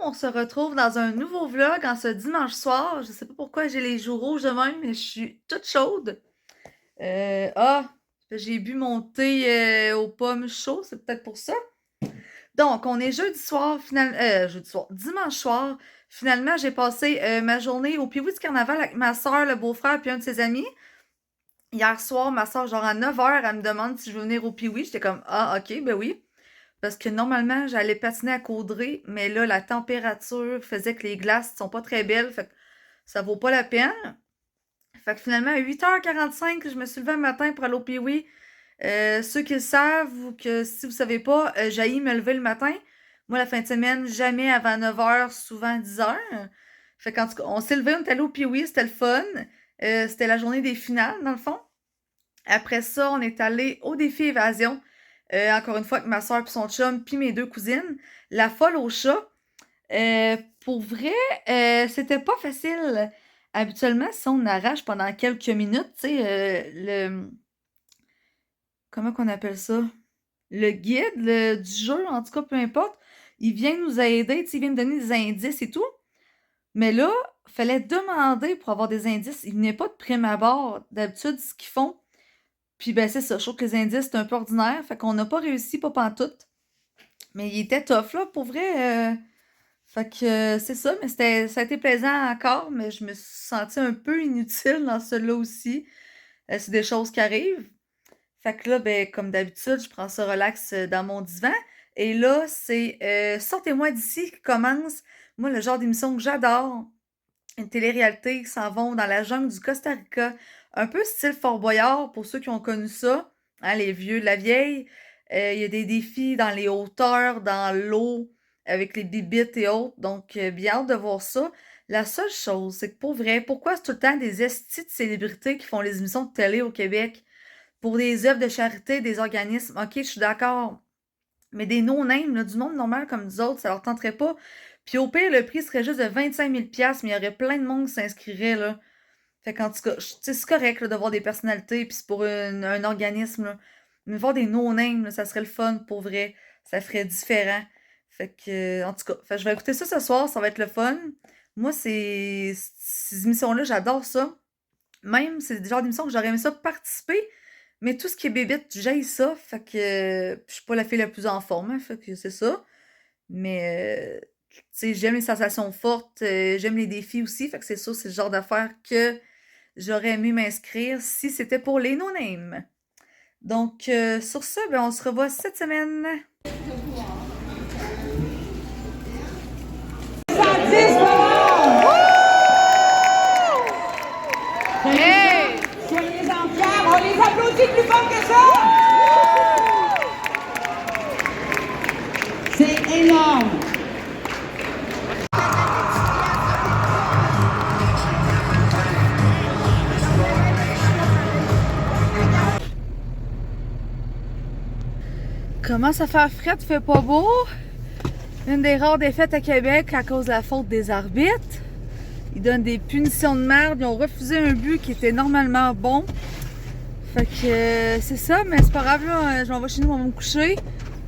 on se retrouve dans un nouveau vlog en ce dimanche soir. Je sais pas pourquoi j'ai les joues rouges de même, mais je suis toute chaude. Ah, j'ai bu mon thé aux pommes chaud, c'est peut-être pour ça. Donc, on est jeudi soir, dimanche soir. Finalement, j'ai passé ma journée au Piwi du Carnaval avec ma soeur, le beau-frère puis un de ses amis. Hier soir, ma soeur, genre à 9h, elle me demande si je veux venir au Piwi. J'étais comme, ah, ok, ben oui. Parce que normalement, j'allais patiner à Caudrée, mais là, la température faisait que les glaces sont pas très belles, fait que ça vaut pas la peine. Fait que finalement, à 8h45, je me suis levée un matin pour aller au Piwi. Ceux qui le savent ou que si vous savez pas, j'haïs me lever le matin. Moi, la fin de semaine, jamais avant 9h, souvent 10h. Fait qu'en tout cas, on s'est levé, on est allé au Piwi, c'était le fun. C'était la journée des finales, dans le fond. Après ça, on est allé au défi évasion. Encore une fois, avec ma soeur puis son chum, puis mes deux cousines. La folle au chat. Pour vrai, c'était pas facile. Habituellement, si on arrache pendant quelques minutes, tu sais, comment qu'on appelle ça? Le guide du jeu, en tout cas, peu importe, il vient nous aider, tu sais, il vient nous donner des indices et tout. Mais là, fallait demander pour avoir des indices. Il venait pas de prime abord. D'habitude, ce qu'ils font, puis ben c'est ça, je trouve que les indices, c'est un peu ordinaire, fait qu'on n'a pas réussi, pas pantoute. Mais il était tough, là, pour vrai. Fait que c'est ça, mais ça a été plaisant encore, mais je me suis sentie un peu inutile dans celui-là aussi. C'est des choses qui arrivent. Fait que là, ben, comme d'habitude, je prends ça relax dans mon divan. Et là, c'est Sortez-moi d'ici qui commence. Moi, le genre d'émission que j'adore, une télé-réalité qui s'en vont dans la jungle du Costa Rica. Un peu style Fort Boyard, pour ceux qui ont connu ça, hein, les vieux de la vieille. Il y a des défis dans les hauteurs, dans l'eau, avec les bibittes et autres. Donc, bien hâte de voir ça. La seule chose, c'est que pour vrai, pourquoi c'est tout le temps des estis de célébrités qui font les émissions de télé au Québec? Pour des œuvres de charité, des organismes, ok, je suis d'accord. Mais des no-names, là, du monde normal comme nous autres, ça leur tenterait pas. Puis au pire, le prix serait juste de 25 000 mais il y aurait plein de monde qui s'inscrirait, là. Fait qu'en tout cas, tu sais, c'est correct, là, de voir des personnalités, puis c'est pour un organisme, là. Mais voir des no-names, là, ça serait le fun, pour vrai. Ça ferait différent. Fait que, en tout cas, fait, que je vais écouter ça ce soir, ça va être le fun. Moi, ces émissions-là, j'adore ça. Même, c'est le genre d'émission que j'aurais aimé ça participer, mais tout ce qui est bébête, j'haïs ça, fait que je suis pas la fille la plus en forme, hein, fait que c'est ça. Mais tu sais, j'aime les sensations fortes, j'aime les défis aussi, fait que c'est ça, c'est le genre d'affaires que j'aurais aimé m'inscrire si c'était pour les no-names. Donc, sur ça, ben, on se revoit cette semaine. Hey! Soyez-en fiers, on les applaudit plus fort que ça! C'est énorme! Commence à faire fret, fait pas beau. Une des rares défaites à Québec à cause de la faute des arbitres. Ils donnent des punitions de merde. Ils ont refusé un but qui était normalement bon. Fait que c'est ça, mais c'est pas grave, là. Je m'en vais chez nous, on va me coucher.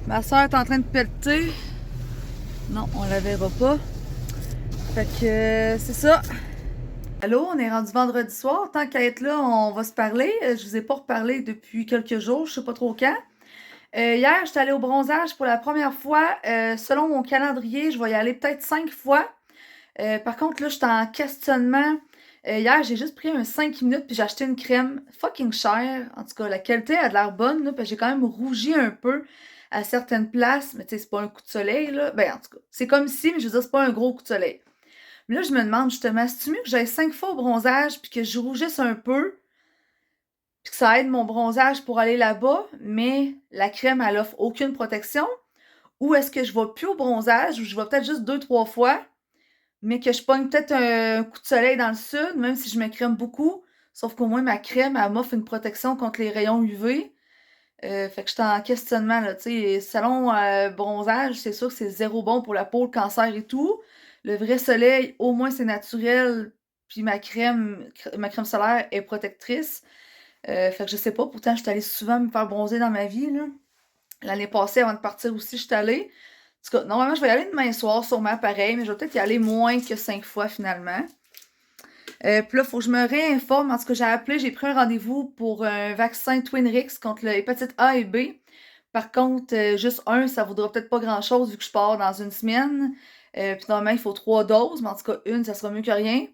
Ma soeur est en train de pelleter. Non, on la verra pas. Fait que c'est ça. Allô, on est rendu vendredi soir. Tant qu'à être là, on va se parler. Je vous ai pas reparlé depuis quelques jours, je sais pas trop quand. Hier, j'étais allée au bronzage pour la première fois. Selon mon calendrier, je vais y aller peut-être 5 fois. Par contre, là, j'étais en questionnement. Hier, j'ai juste pris un 5 minutes puis j'ai acheté une crème fucking chère. En tout cas, la qualité a de l'air bonne, là, j'ai quand même rougi un peu à certaines places. Mais tu sais, c'est pas un coup de soleil, là. Ben, en tout cas, c'est comme si, mais je veux dire, c'est pas un gros coup de soleil. Mais là, je me demande justement, c'est-tu mieux que j'aille 5 fois au bronzage puis que je rougisse un peu puis que ça aide mon bronzage pour aller là-bas, mais la crème, elle offre aucune protection? Ou est-ce que je vais plus au bronzage ou je vais peut-être juste 2, 3 fois, mais que je pogne peut-être un coup de soleil dans le sud, même si je me crème beaucoup. Sauf qu'au moins, ma crème, elle m'offre une protection contre les rayons UV. Fait que j'étais en questionnement, là, tu sais, salon bronzage, c'est sûr que c'est zéro bon pour la peau, le cancer et tout. Le vrai soleil, au moins, c'est naturel, puis ma crème solaire est protectrice. Fait que je sais pas, pourtant, je suis allée souvent me faire bronzer dans ma vie, là. L'année passée, avant de partir aussi, je suis allée. En tout cas, normalement, je vais y aller demain soir, sûrement pareil, mais je vais peut-être y aller moins que 5 fois finalement. Puis là, il faut que je me réinforme. En tout cas, j'ai pris un rendez-vous pour un vaccin Twinrix contre l'hépatite A et B. Par contre, juste un, ça vaudra peut-être pas grand-chose vu que je pars dans une semaine. Puis normalement, il faut 3 doses, mais en tout cas, une, ça sera mieux que rien.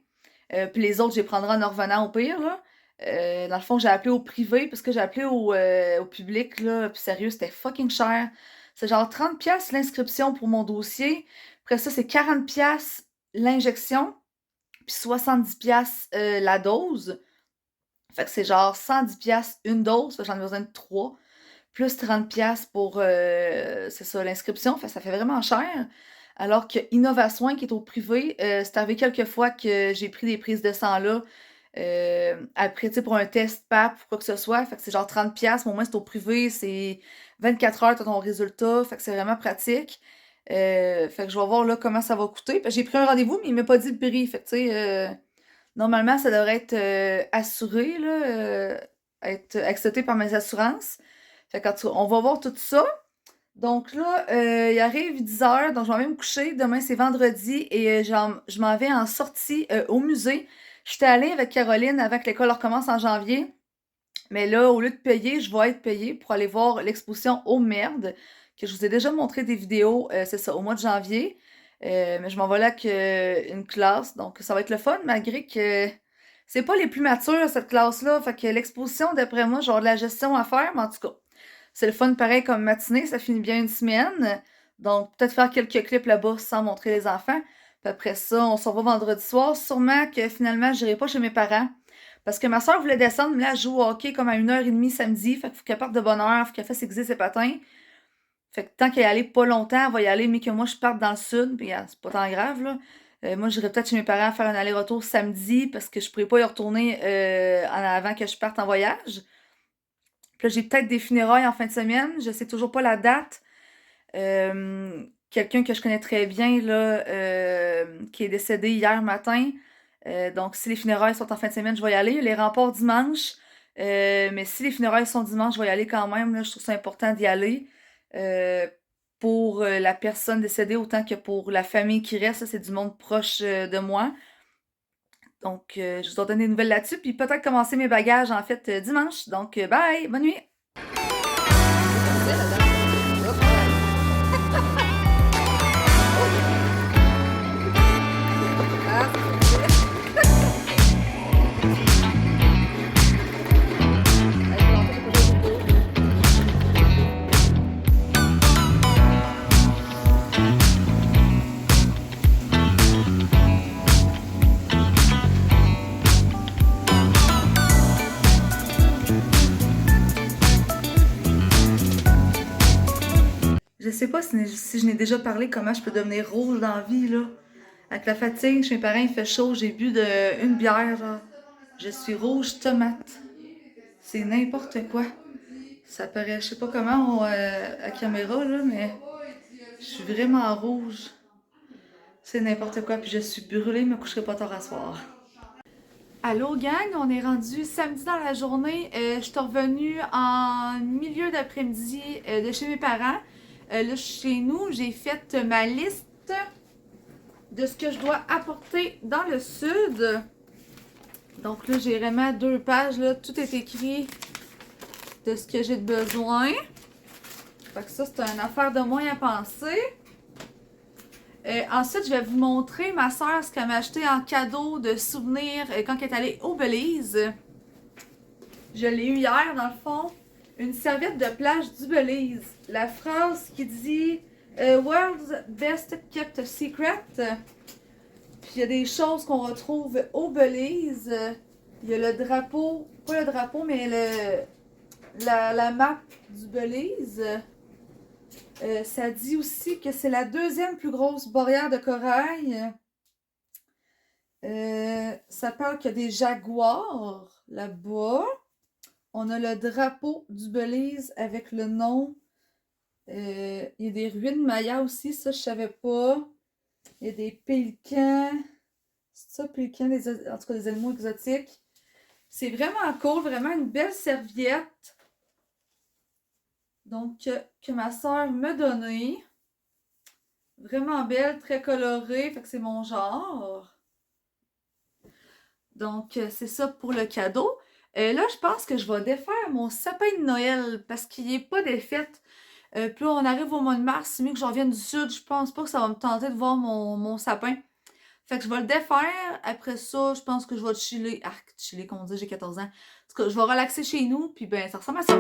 Puis les autres, je les prendrai en revenant au pire, là. Dans le fond, j'ai appelé au privé parce que j'ai appelé au public, là. Puis sérieux, c'était fucking cher. C'est genre 30$ l'inscription pour mon dossier. Après ça, c'est 40$ l'injection. Puis 70$ la dose. Fait que c'est genre 110$ une dose. Fait que j'en ai besoin de 3. Plus 30$ pour, c'est ça, l'inscription. Fait que ça fait vraiment cher. Alors que Innovasoin, qui est au privé, c'est arrivé quelques fois que j'ai pris des prises de sang là. Après, tu sais, pour un test PAP ou quoi que ce soit. Fait que c'est genre 30$. Mais au moins, c'est au privé. C'est 24 heures, t'as ton résultat. Fait que c'est vraiment pratique. Fait que je vais voir là comment ça va coûter. J'ai pris un rendez-vous, mais il m'a pas dit le prix. Fait que, tu sais, normalement, ça devrait être assuré, là, être accepté par mes assurances. Fait que, en tout cas, on va voir tout ça. Donc là, il arrive 10h, donc je vais même me coucher. Demain, c'est vendredi et je m'en vais en sortie au musée. J'étais allée avec Caroline avant que l'école recommence en janvier. Mais là, au lieu de payer, je vais être payée pour aller voir l'exposition Oh merde, que je vous ai déjà montré des vidéos, c'est ça, au mois de janvier. Mais je m'en vais là avec une classe, donc ça va être le fun, malgré que c'est pas les plus matures, cette classe-là. Fait que l'exposition, d'après moi, genre de la gestion à faire, mais en tout cas, c'est le fun pareil comme matinée, ça finit bien une semaine. Donc, peut-être faire quelques clips là-bas sans montrer les enfants. Puis après ça, on se revoit vendredi soir. Sûrement que finalement, je n'irai pas chez mes parents. Parce que ma soeur voulait descendre, mais là, elle joue au hockey comme à 1h30 samedi. Fait qu'il faut qu'elle parte de bonne heure, faut qu'elle fasse aiguiser ses patins. Fait que tant qu'elle est allée pas longtemps, elle va y aller, mais que moi, je parte dans le sud. Puis c'est pas tant grave, là. Moi, j'irai peut-être chez mes parents faire un aller-retour samedi parce que je pourrais pas y retourner en avant que je parte en voyage. Puis là, j'ai peut-être des funérailles en fin de semaine. Je sais toujours pas la date. Quelqu'un que je connais très bien, là, qui est décédé hier matin. Donc, si les funérailles sont en fin de semaine, je vais y aller. Les remports dimanche. Mais si les funérailles sont dimanche, je vais y aller quand même. Là, je trouve ça important d'y aller. Pour la personne décédée autant que pour la famille qui reste. Ça, c'est du monde proche de moi. Donc, je vous donne des nouvelles là-dessus. Puis peut-être commencer mes bagages, en fait, dimanche. Donc, bye! Bonne nuit! Je sais pas si je n'ai déjà parlé comment je peux devenir rouge dans la vie, là. Avec la fatigue, chez mes parents, il fait chaud, j'ai bu une bière, là. Je suis rouge tomate. C'est n'importe quoi. Ça paraît, je sais pas comment à caméra, là, mais je suis vraiment rouge. C'est n'importe quoi, puis je suis brûlée, je me coucherai pas tard à soir. Allô gang, on est rendu samedi dans la journée. Je suis revenue en milieu d'après-midi de chez mes parents. Là, chez nous, j'ai fait ma liste de ce que je dois apporter dans le sud. Donc là, j'ai vraiment 2 pages, là, tout est écrit de ce que j'ai de besoin. Fait que ça, c'est une affaire de moins à penser. Ensuite, je vais vous montrer ma soeur ce qu'elle m'a acheté en cadeau de souvenir quand elle est allée au Belize. Je l'ai eu hier, dans le fond. Une serviette de plage du Belize. La phrase qui dit World's Best Kept Secret. Puis il y a des choses qu'on retrouve au Belize. Il y a le drapeau, pas le drapeau, mais la map du Belize. Ça dit aussi que c'est la 2e plus grosse barrière de corail. Ça parle qu'il y a des jaguars là-bas. On a le drapeau du Belize avec le nom. Il y a des ruines Maya aussi, ça je savais pas. Il y a des pélicans. C'est ça, pélicans, en tout cas des animaux exotiques. C'est vraiment cool, vraiment une belle serviette. Donc, que ma soeur m'a donnée. Vraiment belle, très colorée, fait que c'est mon genre. Donc, c'est ça pour le cadeau. Là, je pense que je vais défaire mon sapin de Noël parce qu'il n'est pas défait. Puis là, on arrive au mois de mars, c'est mieux que je revienne du sud. Je pense pas que ça va me tenter de voir mon sapin. Fait que je vais le défaire. Après ça, je pense que je vais chiller. Ah, chiller, comme on dit, j'ai 14 ans. En tout cas, je vais relaxer chez nous. Puis ben, ça ressemble à ça.